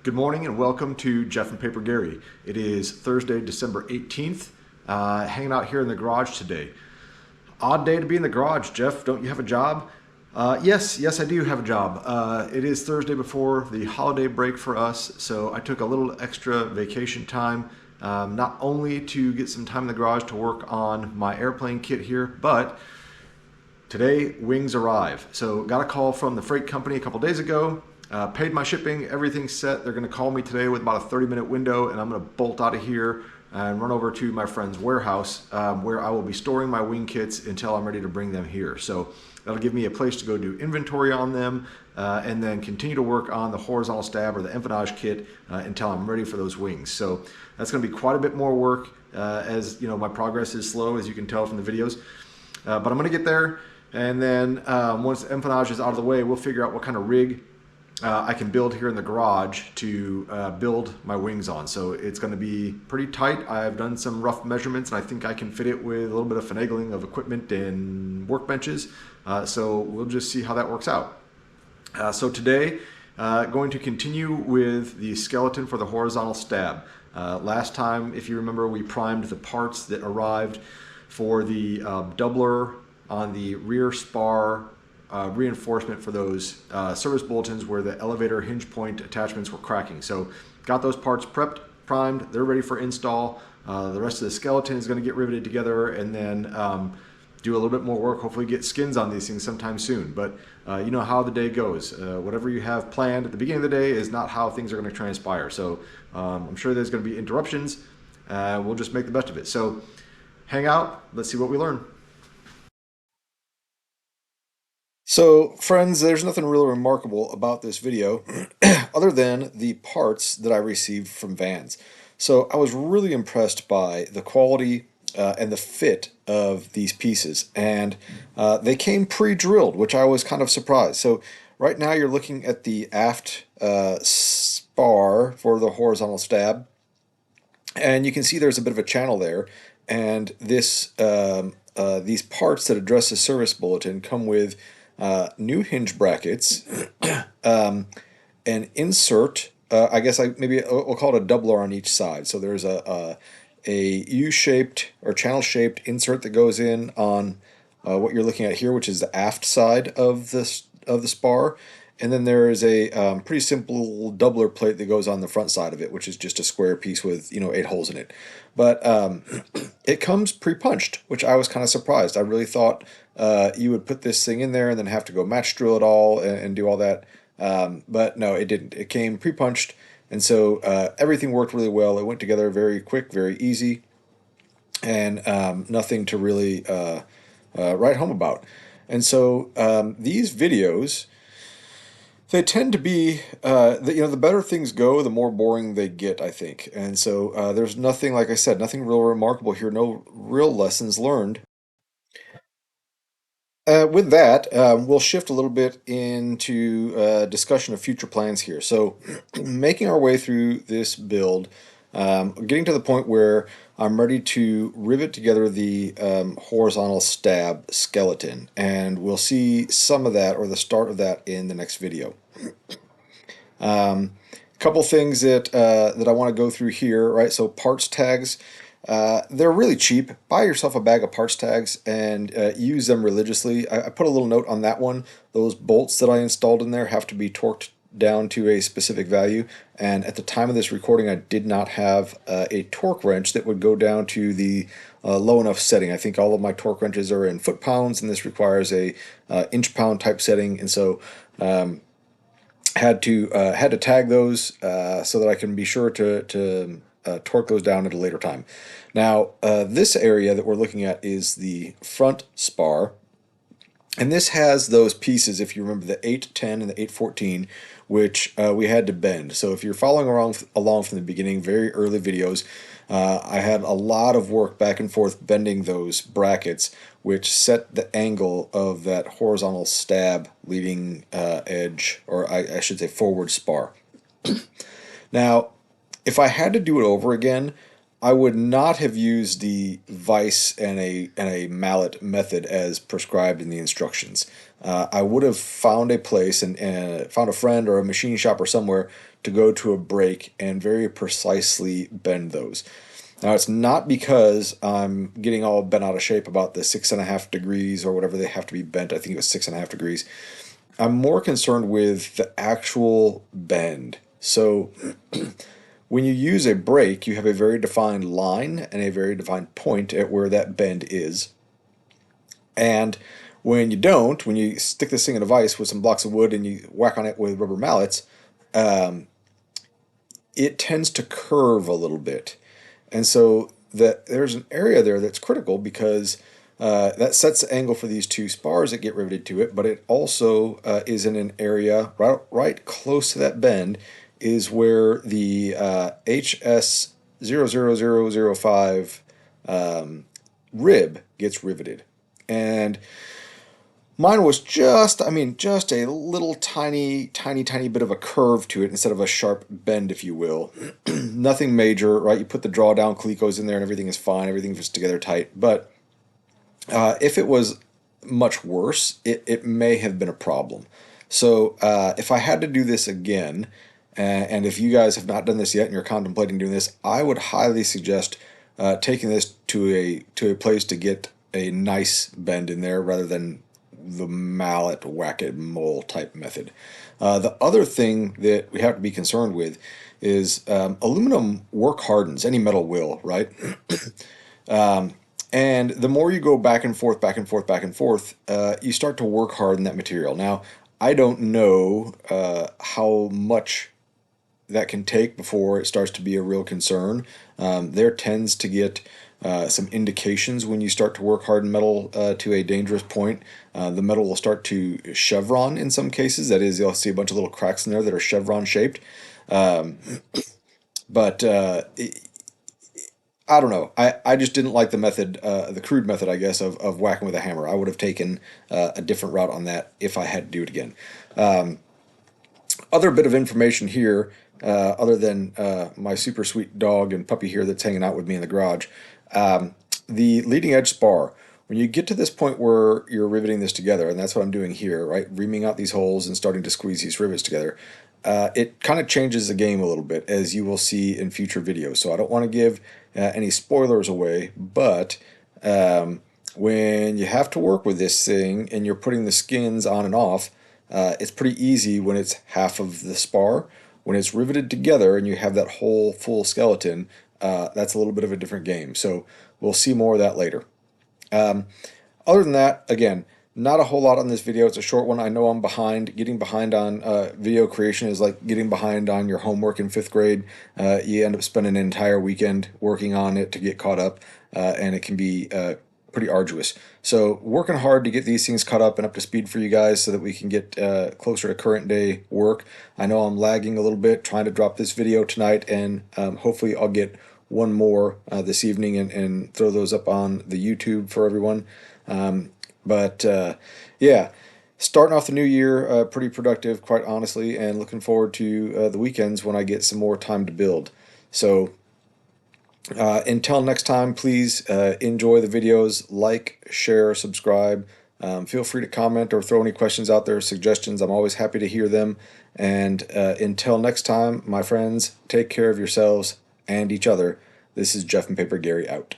Good morning and welcome to Jeff and Paper Gary. It is Thursday, December 18th. Hanging out here in the garage today. Odd day to be in the garage, Jeff. Don't you have a job? Yes, I do have a job. It is Thursday before the holiday break for us, so I took a little extra vacation time, not only to get some time in the garage to work on my airplane kit here, but today wings arrive. So got a call from the freight company a couple days ago. Paid my shipping, everything's set. They're going to call me today with about a 30-minute window, and I'm going to bolt out of here and run over to my friend's warehouse where I will be storing my wing kits until I'm ready to bring them here. So that'll give me a place to go do inventory on them and then continue to work on the horizontal stab or the empennage kit until I'm ready for those wings. So that's going to be quite a bit more work as you know, my progress is slow, as you can tell from the videos. But I'm going to get there, and then once the empennage is out of the way, we'll figure out what kind of rig I can build here in the garage to build my wings on. So it's going to be pretty tight. I've done some rough measurements, and I think I can fit it with a little bit of finagling of equipment and workbenches. So we'll just see how that works out. So today, going to continue with the skeleton for the horizontal stab. Last time, if you remember, we primed the parts that arrived for the doubler on the rear spar reinforcement for those service bulletins where the elevator hinge point attachments were cracking. So got those parts prepped, primed, they're ready for install. The rest of the skeleton is going to get riveted together, and then do a little bit more work, hopefully get skins on these things sometime soon. But you know how the day goes. Whatever you have planned at the beginning of the day is not how things are going to transpire. So I'm sure there's going to be interruptions. We'll just make the best of it. So hang out, let's see what we learn. So, friends, there's nothing really remarkable about this video other than the parts that I received from Vans. So I was really impressed by the quality and the fit of these pieces, and they came pre-drilled, which I was kind of surprised. So right now you're looking at the aft spar for the horizontal stab, and you can see there's a bit of a channel there, and this these parts that address the service bulletin come with new hinge brackets, an insert. I guess maybe we'll call it a doubler on each side. So there's a U-shaped or channel-shaped insert that goes in on what you're looking at here, which is the aft side of the spar, and then there is a pretty simple doubler plate that goes on the front side of it, which is just a square piece with 8 holes in it. But it comes pre-punched, which I was kind of surprised. I really thought you would put this thing in there and then have to go match drill it all and do all that. But no, it didn't. It came pre-punched, and so everything worked really well. It went together very quick, very easy, and nothing to really write home about. And so these videos, they tend to be, the better things go, the more boring they get, I think. And so there's nothing, like I said, nothing real remarkable here, no real lessons learned. With that, we'll shift a little bit into discussion of future plans here. So making our way through this build, getting to the point where I'm ready to rivet together the horizontal stab skeleton, and we'll see some of that, or the start of that, in the next video. Couple things that I want to go through here, right? So parts tags, they're really cheap. Buy yourself a bag of parts tags and use them religiously. I put a little note on that one. Those bolts that I installed in there have to be torqued down to a specific value, and at the time of this recording I did not have a torque wrench that would go down to the low enough setting. I think all of my torque wrenches are in foot-pounds, and this requires a inch-pound type setting, and so had to tag those so that I can be sure to torque those down at a later time. Now this area that we're looking at is the front spar, and this has those pieces, if you remember, the 810 and the 814, which we had to bend. So if you're following along from the beginning, very early videos, I had a lot of work back and forth bending those brackets, which set the angle of that horizontal stab leading edge, or I should say forward spar. Now, if I had to do it over again, I would not have used the vise and a mallet method as prescribed in the instructions. I would have found a place and found a friend or a machine shop or somewhere to go to a break and very precisely bend those. Now, it's not because I'm getting all bent out of shape about the 6.5 degrees or whatever they have to be bent. I think it was 6.5 degrees. I'm more concerned with the actual bend. So when you use a brake, you have a very defined line and a very defined point at where that bend is. And when you don't, when you stick this thing in a vise with some blocks of wood and you whack on it with rubber mallets, it tends to curve a little bit. And so there's an area there that's critical because that sets the angle for these two spars that get riveted to it, but it also is in an area right close to that bend is where the HS 00005 rib gets riveted. And mine was just a little tiny bit of a curve to it instead of a sharp bend, if you will. Nothing major, right? You put the drawdown clecos in there and everything is fine. Everything fits together tight. But if it was much worse, it may have been a problem. So if I had to do this again, and if you guys have not done this yet and you're contemplating doing this, I would highly suggest taking this to a place to get a nice bend in there rather than the mallet whack-it-mole type method. The other thing that we have to be concerned with is aluminum work hardens. Any metal will, right? And the more you go back and forth, you start to work harden that material. Now, I don't know how much that can take before it starts to be a real concern. There tends to get some indications when you start to work harden metal to a dangerous point. The metal will start to chevron in some cases. That is, you'll see a bunch of little cracks in there that are chevron shaped. But I don't know. I just didn't like the method, the crude method, I guess, of whacking with a hammer. I would have taken a different route on that if I had to do it again. Other bit of information here, other than my super sweet dog and puppy here that's hanging out with me in the garage. The leading edge spar, when you get to this point where you're riveting this together, and that's what I'm doing here, right? Reaming out these holes and starting to squeeze these rivets together. It kind of changes the game a little bit, as you will see in future videos. So I don't want to give any spoilers away, but when you have to work with this thing and you're putting the skins on and off, it's pretty easy when it's half of the spar. When it's riveted together and you have that whole full skeleton, that's a little bit of a different game. So we'll see more of that later. Other than that, again, not a whole lot on this video. It's a short one. I know I'm behind. Getting behind on video creation is like getting behind on your homework in 5th grade. You end up spending an entire weekend working on it to get caught up, and it can be pretty arduous. So working hard to get these things caught up and up to speed for you guys so that we can get closer to current day work. I know I'm lagging a little bit trying to drop this video tonight, and hopefully I'll get one more this evening and throw those up on the YouTube for everyone. Yeah, starting off the new year pretty productive, quite honestly, and looking forward to the weekends when I get some more time to build. So until next time, please enjoy the videos, like, share, subscribe. Feel free to comment or throw any questions out there, suggestions. I'm always happy to hear them. And until next time, my friends, take care of yourselves and each other. This is Jeff and Paper Gary out.